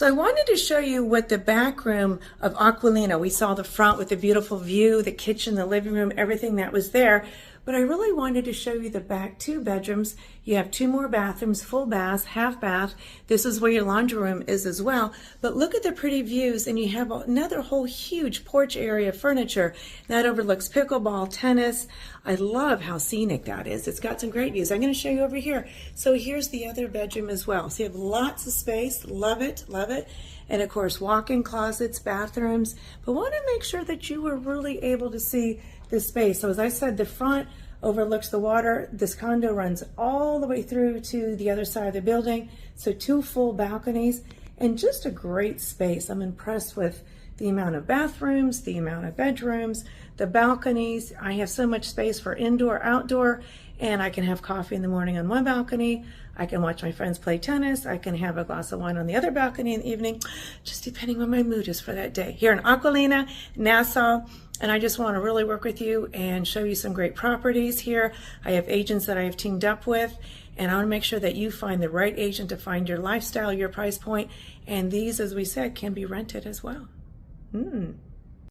So I wanted to show you what the back room of Aqualina, we saw the front with the beautiful view, the kitchen, the living room, everything that was there. But I really wanted to show you the back two bedrooms. You have two more bathrooms, full baths, half bath. This is where your laundry room is as well. But look at the pretty views, and you have another whole huge porch area furniture that overlooks pickleball, tennis. I love how scenic that is. It's got some great views. I'm going to show you over here. So here's the other bedroom as well. So you have lots of space. Love it, love it. And of course, walk-in closets, bathrooms. But want to make sure that you were really able to see this space. So as I said, the front overlooks the water. This condo runs all the way through to the other side of the building. So two full balconies and just a great space. I'm impressed with the amount of bathrooms, the amount of bedrooms, the balconies. I have so much space for indoor, outdoor, and I can have coffee in the morning on one balcony. I can watch my friends play tennis. I can have a glass of wine on the other balcony in the evening, just depending on my mood is for that day. Here in Aqualina, Nassau, and I just want to really work with you and show you some great properties here. I have agents that I have teamed up with, and I want to make sure that you find the right agent to find your lifestyle, your price point, and these, as we said, can be rented as well.